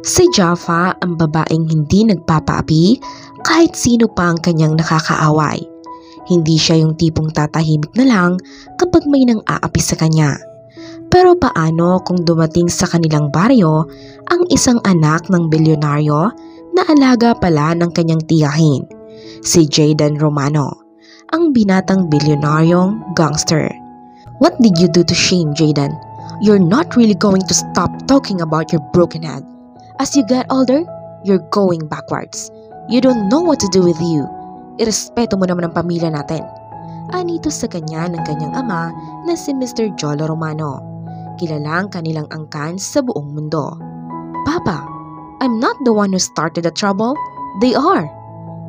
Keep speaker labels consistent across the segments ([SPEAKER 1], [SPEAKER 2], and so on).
[SPEAKER 1] Si Jaffa ang babaeng hindi nagpapaapi kahit sino pa ang kanyang nakakaaway. Hindi siya yung tipong tatahimik na lang kapag may nang aapi sa kanya. Pero paano kung dumating sa kanilang baryo ang isang anak ng bilyonaryo na alaga pala ng kanyang tiyahin, si Jayden Romano, ang binatang bilyonaryong gangster. What did you do to shame Jayden? You're not really going to stop talking about your broken head. As you get older, you're going backwards. You don't know what to do with you. Irespeto mo naman ang pamilya natin. Anito sa kanya ng kanyang ama na si Mr. Jolo Romano. Kilalang kanilang angkan sa buong mundo. Papa, I'm not the one who started the trouble. They are.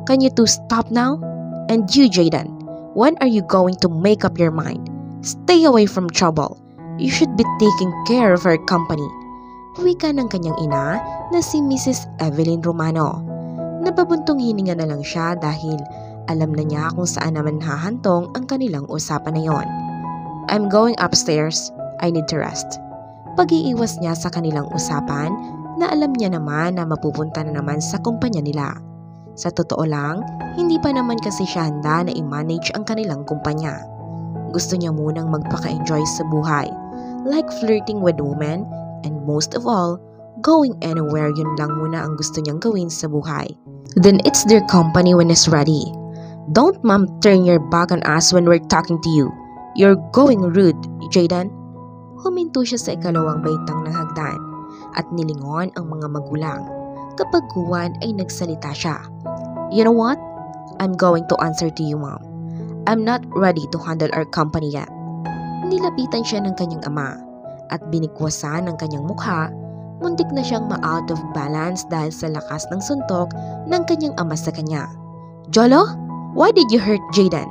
[SPEAKER 1] Can you two stop now? And you, Jayden, when are you going to make up your mind? Stay away from trouble. You should be taking care of our company. Wika ng kanyang ina na si Mrs. Evelyn Romano. Napabuntong hininga na lang siya dahil alam na niya kung saan naman hahantong ang kanilang usapan na yon. I'm going upstairs. I need to rest. Pag-iiwas niya sa kanilang usapan na alam niya naman na mapupunta na naman sa kumpanya nila. Sa totoo lang, hindi pa naman kasi siya handa na i-manage ang kanilang kumpanya. Gusto niya munang magpaka-enjoy sa buhay, like flirting with women, and most of all, going anywhere. Yun lang muna ang gusto niyang gawin sa buhay. Then it's their company when it's ready. Don't mom turn your back on us when we're talking to you. You're going rude, Jayden. Huminto siya sa ikalawang baitang ng hagdan at nilingon ang mga magulang. Kapag Juan ay nagsalita siya. You know what? I'm going to answer to you, Mom. I'm not ready to handle our company yet. Nilapitan siya ng kanyang ama at binikwasan ng kanyang mukha. Muntik na siyang ma-out of balance dahil sa lakas ng suntok ng kanyang ama sa kanya. Jolo, why did you hurt Jayden?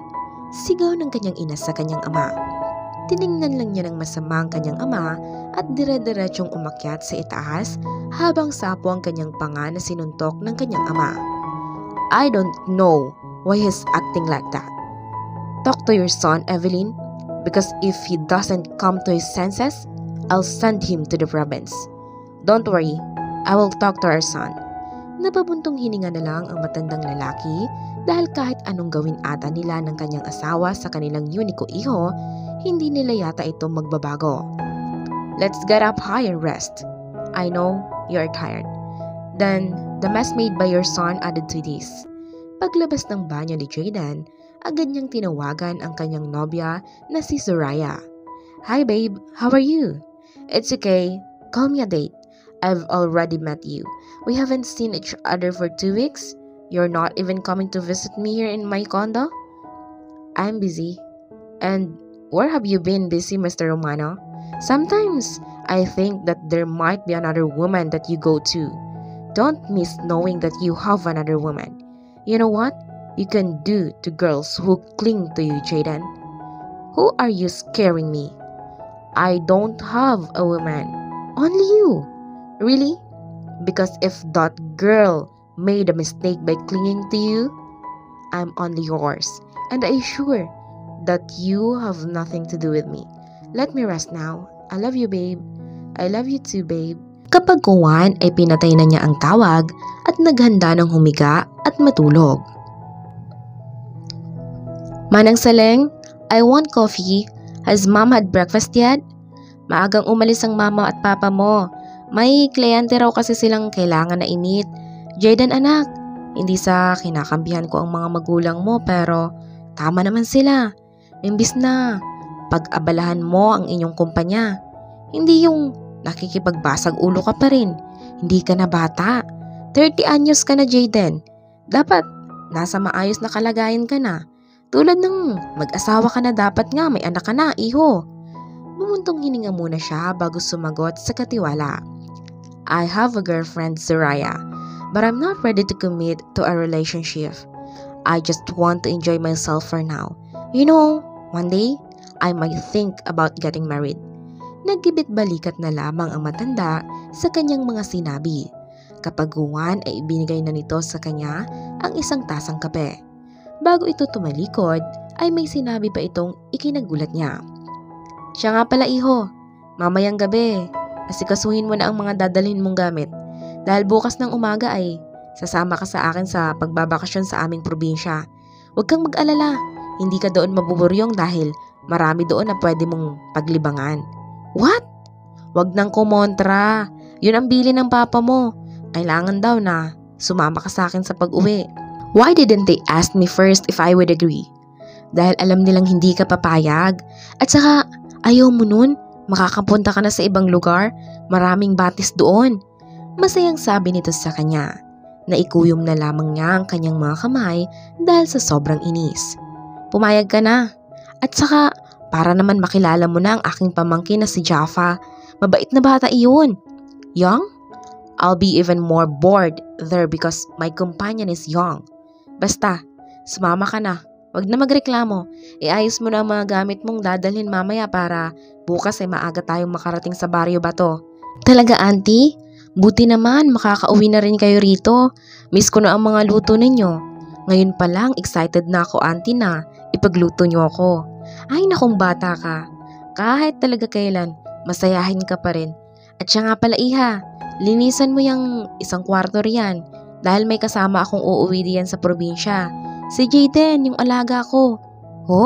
[SPEAKER 1] Sigaw ng kanyang ina sa kanyang ama. Tiningnan lang niya ng masama ang kanyang ama at dire-diretsyong umakyat sa itaas habang sapo ang kanyang panga na sinuntok ng kanyang ama. I don't know why he's acting like that. Talk to your son, Evelyn, because if he doesn't come to his senses, I'll send him to the province. Don't worry, I will talk to our son. Napabuntong hininga na lang ang matandang lalaki dahil kahit anong gawin ata nila ng kanyang asawa sa kanilang uniko iho, hindi nila yata ito magbabago. Let's get up high and rest. I know you're tired. Then, the mess made by your son added to this. Paglabas ng banyo ni Jayden, agad niyang tinawagan ang kanyang nobya na si Soraya. Hi babe, how are you? It's okay, call me a date. I've already met you. We haven't seen each other for 2 weeks. You're not even coming to visit me here in my condo? I'm busy. And where have you been busy, Mr. Romano? Sometimes I think that there might be another woman that you go to. Don't miss knowing that you have another woman. You know what you can do to girls who cling to you, Jayden? Who are you scaring me? I don't have a woman. Only you. Really? Because if that girl made a mistake by clinging to you, I'm only yours. And I assure that you have nothing to do with me. Let me rest now. I love you, babe. I love you too, babe. Kapag Juan ay pinatay na niya ang tawag at naghanda ng humiga at matulog. Manang Saleng, I want coffee. Has mom had breakfast yet? Maagang umalis ang mama at papa mo. May kliyente raw kasi silang kailangan na i-meet. Jayden anak, hindi sa kinakampihan ko ang mga magulang mo pero tama naman sila. Imbis na pag-abalahan mo ang inyong kumpanya. Hindi yung nakikipagbasag ulo ka pa rin. Hindi ka na bata. 30 anyos ka na, Jayden. Dapat nasa maayos na kalagayan ka na. Tulad ng mag-asawa ka na, dapat nga may anak ka na, iho. Bumuntong hininga muna siya bago sumagot sa katiwala. I have a girlfriend, Soraya, but I'm not ready to commit to a relationship. I just want to enjoy myself for now. You know, one day, I might think about getting married. Naggibit-balikat na lamang ang matanda sa kanyang mga sinabi. Kapag Juan ay ibinigay na nito sa kanya ang isang tasang kape. Bago ito tumalikod, ay may sinabi pa itong ikinagulat niya. Siya nga pala iho, mamayang gabi, asikasuhin mo na ang mga dadalhin mong gamit. Dahil bukas ng umaga ay sasama ka sa akin sa pagbabakasyon sa aming probinsya. Huwag kang mag-alala, hindi ka doon mabuburyong dahil marami doon na pwede mong paglibangan. What? Huwag nang kumontra. Yun ang bili ng papa mo. Kailangan daw na sumama ka sa akin sa pag-uwi. Why didn't they ask me first if I would agree? Dahil alam nilang hindi ka papayag. At saka, ayaw mo nun. Makakapunta ka na sa ibang lugar. Maraming batis doon. Masayang sabi nito sa kanya. Naikuyom na lamang niya ang kanyang mga kamay dahil sa sobrang inis. Pumayag ka na. At saka, para naman makilala mo na ang aking pamangkin na si Jaffa. Mabait na bata iyon. Young? I'll be even more bored there because my companion is young. Basta, sumama ka na. Wag na magreklamo. Iayos mo na ang mga gamit mong dadalhin mamaya para bukas ay maaga tayong makarating sa baryo Bato. Talaga, auntie? Buti naman, makakauwi na rin kayo rito. Miss ko na ang mga luto ninyo. Ngayon pa lang, excited na ako, auntie, na ipagluto niyo ako. Ay, nakong bata ka. Kahit talaga kailan, masayahin ka pa rin. At siya nga pala, iha, linisan mo yung isang kwarto riyan dahil may kasama akong uuwi diyan sa probinsya. Si Jaden, yung alaga ko. Ho?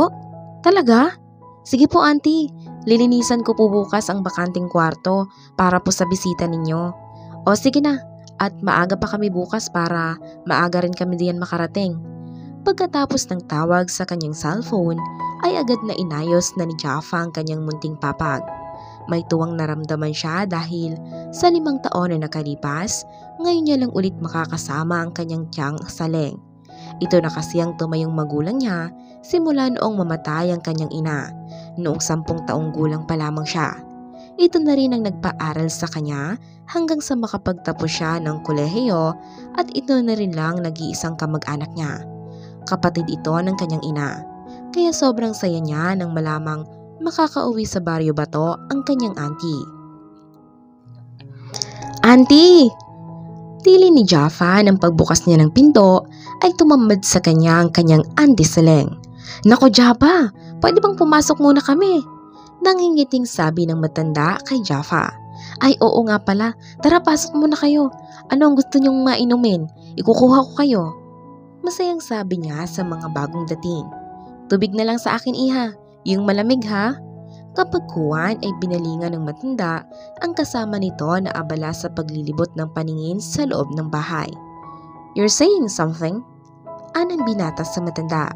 [SPEAKER 1] Talaga? Sige po, auntie. Lilinisan ko po bukas ang bakanting kwarto para po sa bisita ninyo. O sige na, at maaga pa kami bukas para maaga rin kami diyan makarating. Pagkatapos ng tawag sa kanyang cellphone, ay agad na inayos na ni Jaffa ang kanyang munting papag. May tuwang naramdaman siya dahil sa 5 taon na nakalipas, ngayon niya lang ulit makakasama ang kanyang tiyang Saleng. Ito na kasi ang tumayong magulang niya simula noong mamatay ang kanyang ina, noong 10 taong gulang pa lamang siya. Ito na rin ang nagpaaral sa kanya hanggang sa makapagtapos siya ng kolehiyo at ito na rin lang nag-iisang kamag-anak niya. Kapatid ito ng kanyang ina, kaya sobrang saya niya nang malamang makakauwi sa baryo Bato ang kanyang auntie. Auntie! Tili ni Jaffa ng pagbukas niya ng pinto ay tumambad sa kanya ang kanyang auntie Saleng. Nako Jaffa, pwede bang pumasok muna kami? Nangingiting sabi ng matanda kay Jaffa. Ay oo nga pala, tara pasok muna kayo. Ano ang gusto niyong mainumin? Ikukuha ko kayo. Masayang sabi niya sa mga bagong dating. Tubig na lang sa akin iha, yung malamig ha. Kapagkuhan ay binalingan ng matanda ang kasama nito na abala sa paglilibot ng paningin sa loob ng bahay. You're saying something? Anang binata sa matanda.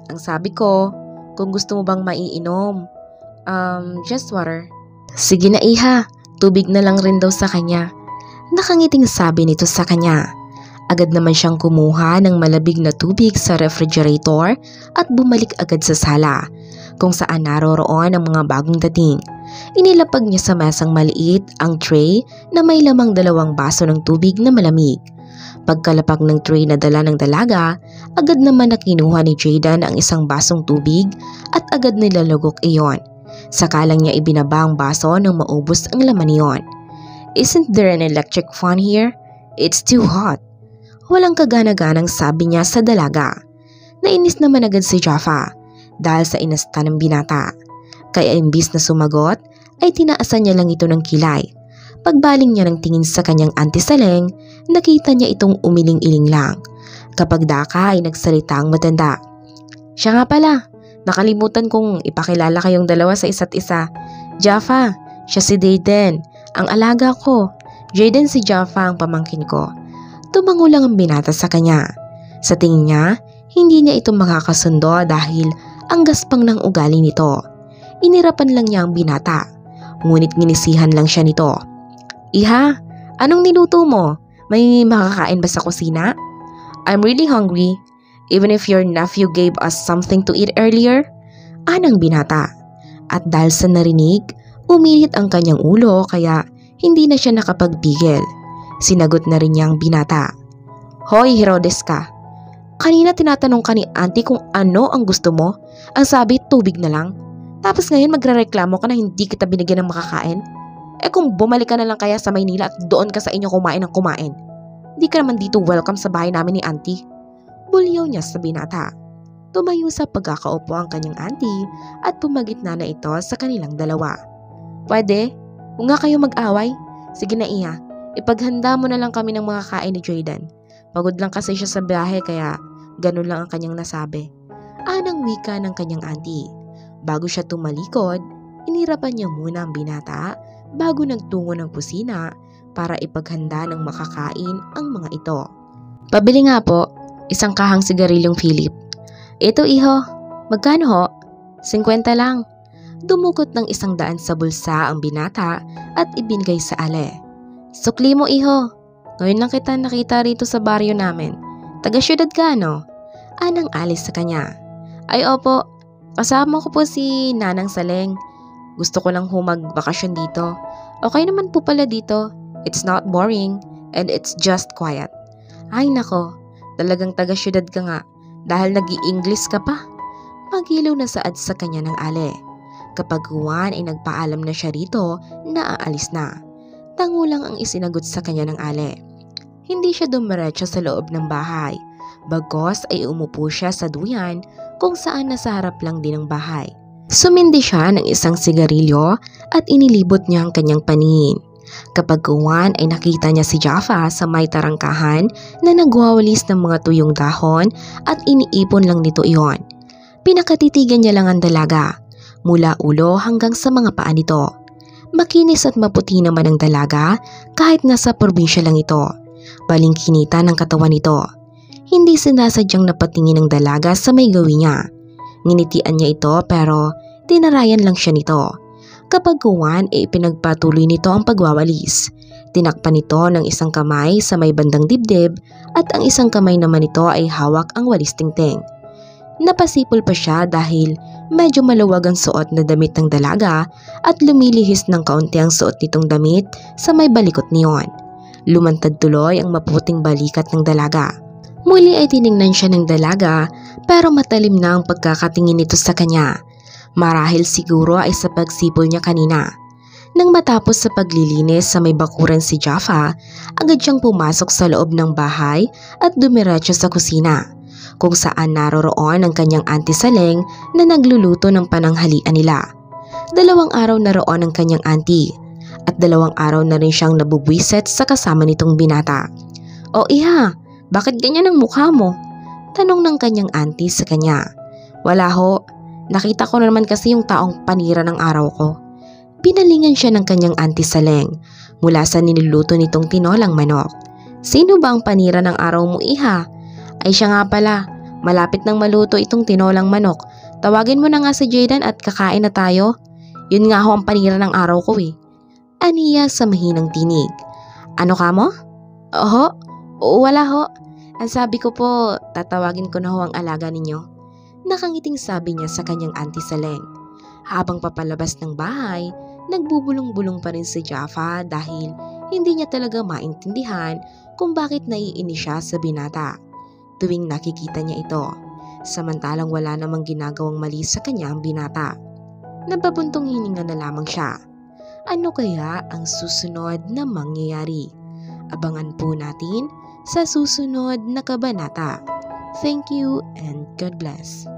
[SPEAKER 1] Ang sabi ko, kung gusto mo bang maiinom, just water. Sige na iha, tubig na lang rin daw sa kanya. Nakangiting sabi nito sa kanya. Agad naman siyang kumuha ng malabig na tubig sa refrigerator at bumalik agad sa sala, kung saan naroroon ang mga bagong dating. Inilapag niya sa mesang maliit ang tray na may lamang 2 baso ng tubig na malamig. Pagkalapag ng tray na dala ng dalaga, agad naman na kinuha ni Jaden ang 1 basong tubig at agad nilalugok iyon. Saka lang niya ibinaba ang baso nang maubos ang laman niyon. Isn't there an electric fan here? It's too hot. Walang kagana-ganang sabi niya sa dalaga. Nainis naman agad si Jaffa dahil sa inasta ng binata. Kaya imbis na sumagot, ay tinaasan niya lang ito ng kilay. Pagbaling niya ng tingin sa kanyang auntie Saleng, nakita niya itong umiling-iling lang. Kapag daka ay nagsalita ang matanda. Siya nga pala, nakalimutan kong ipakilala kayong dalawa sa isa't isa. Jaffa, siya si Jaden, ang alaga ko. Jaden si Jaffa ang pamangkin ko. Tumango lang ang binata sa kanya. Sa tingin niya, hindi niya ito makakasundo dahil ang gaspang ng ugali nito. Inirapan lang niya ang binata. Ngunit nginisihan lang siya nito. Iha, anong niluto mo? May makakain ba sa kusina? I'm really hungry, even if your nephew gave us something to eat earlier. Anang binata. At dahil sa narinig, uminit ang kanyang ulo kaya hindi na siya nakapagbigil. Sinagot na rin niya ang binata. Hoy Herodes ka, kanina tinatanong ka ni auntie kung ano ang gusto mo. Ang sabi, tubig na lang. Tapos ngayon magrereklamo ka na hindi kita binigyan ng makakain. Eh kung bumalik ka na lang kaya sa Maynila at doon ka sa inyo kumain ng kumain. Hindi ka naman dito welcome sa bahay namin ni auntie. Bulyaw niya sa binata. Tumayo sa pagkakaupo ang kanyang auntie at pumagitna na ito sa kanilang dalawa. Pwede? Kung nga kayo mag-away, sige na iya. Ipaghanda mo na lang kami ng mga kain ni Jayden. Pagod lang kasi siya sa biyahe kaya ganun lang ang kanyang nasabi. Anang wika ng kanyang auntie. Bago siya tumalikod, inirapan niya muna ang binata bago nagtungo ng kusina para ipaghanda ng makakain ang mga ito. Pabili nga po, isang kahang sigarilyong Philip. Ito iho, magkano ho? 50 lang. Dumukot ng 100 sa bulsa ang binata at ibinigay sa Ale. Sukli mo iho, ngayon lang kita nakita rito sa baryo namin. Taga-syudad ka no? Anang alis sa kanya. Ay opo, kasama ko po si Nanang Saleng. Gusto ko lang humagbakasyon dito. Okay naman po pala dito. It's not boring and it's just quiet. Ay nako, talagang taga-syudad ka nga dahil nag-i-English ka pa. Magilaw na saad sa kanya ng Ale. Kapag Juan ay nagpaalam na siya rito na aalis na. Tango lang ang isinagot sa kanya ng Ale. Hindi siya dumiretso sa loob ng bahay. Bagos ay umupo siya sa duyan kung saan nasa harap lang din ng bahay. Sumindi siya ng isang sigarilyo at inilibot niya ang kanyang paningin. Kapag Juan ay nakita niya si Jaffa sa may tarangkahan na nagwawalis ng mga tuyong dahon at iniipon lang nito iyon. Pinakatitigan niya lang ang dalaga, mula ulo hanggang sa mga paa nito. Makinis at maputi naman ang dalaga kahit nasa probinsya lang ito. Balingkinita ng katawan nito. Hindi sinasadyang napatingin ng dalaga sa may gawin niya. Nginitian niya ito pero tinarayan lang siya nito. Kapag Juan ay pinagpatuloy nito ang pagwawalis. Tinakpan nito ng isang kamay sa may bandang dibdib at ang isang kamay naman nito ay hawak ang walis tingting. Napasipol pa siya dahil medyo maluwag ang suot na damit ng dalaga at lumilihis ng kaunti ang suot nitong damit sa may balikot niyon. Lumantad tuloy ang maputing balikat ng dalaga. Muli ay tiningnan siya ng dalaga pero matalim na ang pagkakatingin nito sa kanya. Marahil siguro ay sa pagsipol niya kanina. Nang matapos sa paglilinis sa may bakuran si Jaffa, agad siyang pumasok sa loob ng bahay at dumiretso sa kusina, kung saan naroroon ang kanyang auntie Saleng na nagluluto ng pananghalian nila. 2 araw na roon ang kanyang auntie at 2 araw na rin siyang nabubwisit sa kasama nitong binata. O iha, bakit ganyan ang mukha mo? Tanong ng kanyang auntie sa kanya. Wala ho, nakita ko na naman kasi yung taong panira ng araw ko. Pinalingan siya ng kanyang auntie Saleng mula sa niluluto nitong tinolang manok. Sino ba ang panira ng araw mo iha? Ay siya nga pala, malapit nang maluto itong tinolang manok. Tawagin mo na nga si Jayden at kakain na tayo. Yun nga ho ang panira ng araw ko eh. Aniya sa mahinang tinig. Ano ka mo? Oho, wala ho. Ang sabi ko po, tatawagin ko na ho ang alaga ninyo. Nakangiting sabi niya sa kanyang auntie Saleng. Habang papalabas ng bahay, nagbubulong-bulong pa rin si Jaffa dahil hindi niya talaga maintindihan kung bakit naiinis siya sa binata tuwing nakikita niya ito, samantalang wala namang ginagawang mali sa kanya ang binata. Napabuntong hininga na lamang siya. Ano kaya ang susunod na mangyayari? Abangan po natin sa susunod na kabanata. Thank you and God bless.